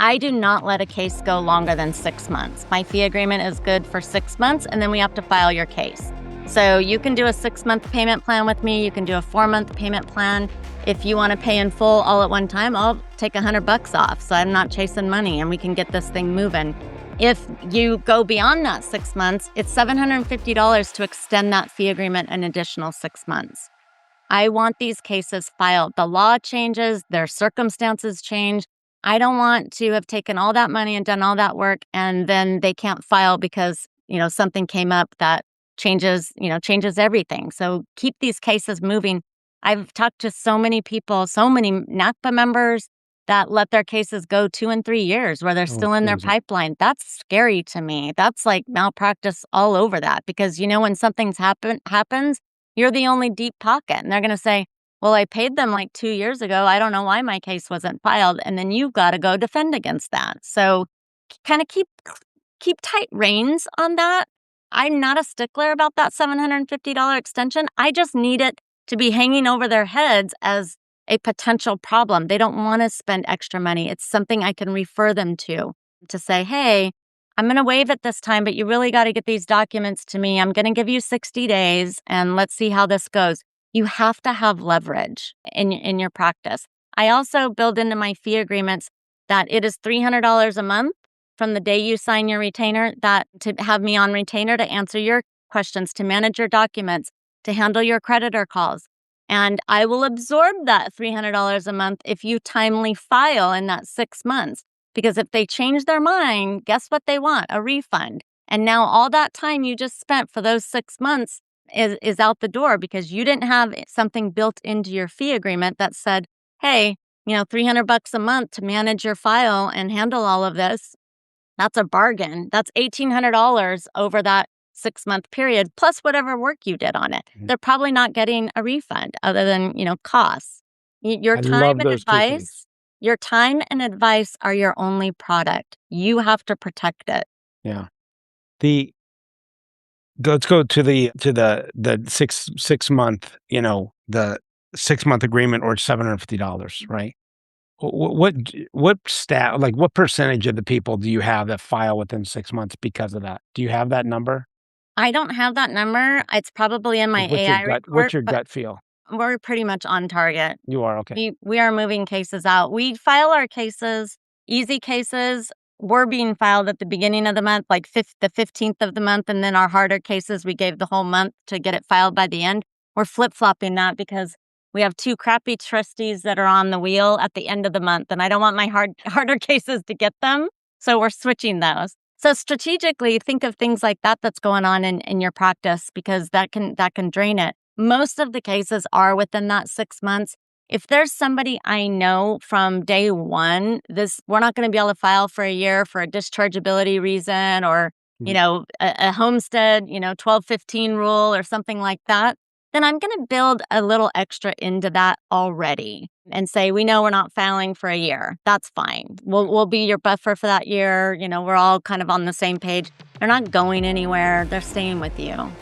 I do not let a case go longer than 6 months. My fee agreement is good for 6 months, and then we have to file your case. So you can do a 6-month payment plan with me. You can do a 4-month payment plan. If you want to pay in full all at one time, I'll take $100 off. So I'm not chasing money, and we can get this thing moving. If you go beyond that 6 months, it's $750 to extend that fee agreement an additional 6 months. I want these cases filed. The law changes, their circumstances change. I don't want to have taken all that money and done all that work, and then they can't file because, something came up that changes everything. So keep these cases moving. I've talked to so many people, so many NACBA members that let their cases go 2 and 3 years where they're still in their pipeline. That's scary to me. That's like malpractice all over that, because when something's happens, you're the only deep pocket, and they're going to say, well, I paid them like 2 years ago. I don't know why my case wasn't filed. And then you've got to go defend against that. So kind of keep tight reins on that. I'm not a stickler about that $750 extension. I just need it to be hanging over their heads as a potential problem. They don't want to spend extra money. It's something I can refer them to say, hey, I'm going to waive it this time, but you really got to get these documents to me. I'm going to give you 60 days and let's see how this goes. You have to have leverage in your practice. I also build into my fee agreements that it is $300 a month from the day you sign your retainer, that to have me on retainer to answer your questions, to manage your documents, to handle your creditor calls. And I will absorb that $300 a month if you timely file in that 6 months. Because if they change their mind, guess what they want? A refund. And now all that time you just spent for those 6 months is out the door because you didn't have something built into your fee agreement that said, hey, $300 a month to manage your file and handle all of this. That's a bargain. That's $1,800 over that 6-month period, plus whatever work you did on it. They're probably not getting a refund other than, costs. Your time and advice are your only product. You have to protect it. Yeah. Let's go to the 6-month, the 6-month agreement, or $750, right? What percentage of the people do you have that file within 6 months because of that? Do you have that number? I don't have that number. It's probably in my AI report. What's your gut feel? We're pretty much on target. You are? Okay. We are moving cases out. We file our cases, easy cases. We're being filed at the beginning of the month, like the 15th of the month. And then our harder cases, we gave the whole month to get it filed by the end. We're flip-flopping that because we have 2 crappy trustees that are on the wheel at the end of the month. And I don't want my harder cases to get them. So we're switching those. So strategically, think of things like that that's going on in your practice, because that can drain it. Most of the cases are within that 6 months. If there's somebody I know from day one, we're not going to be able to file for a year for a dischargeability reason, or a homestead 1215 rule or something like that, then I'm going to build a little extra into that already and say, we know we're not filing for a year. That's fine. We'll be your buffer for that year. We're all kind of on the same page. They're not going anywhere. They're staying with you.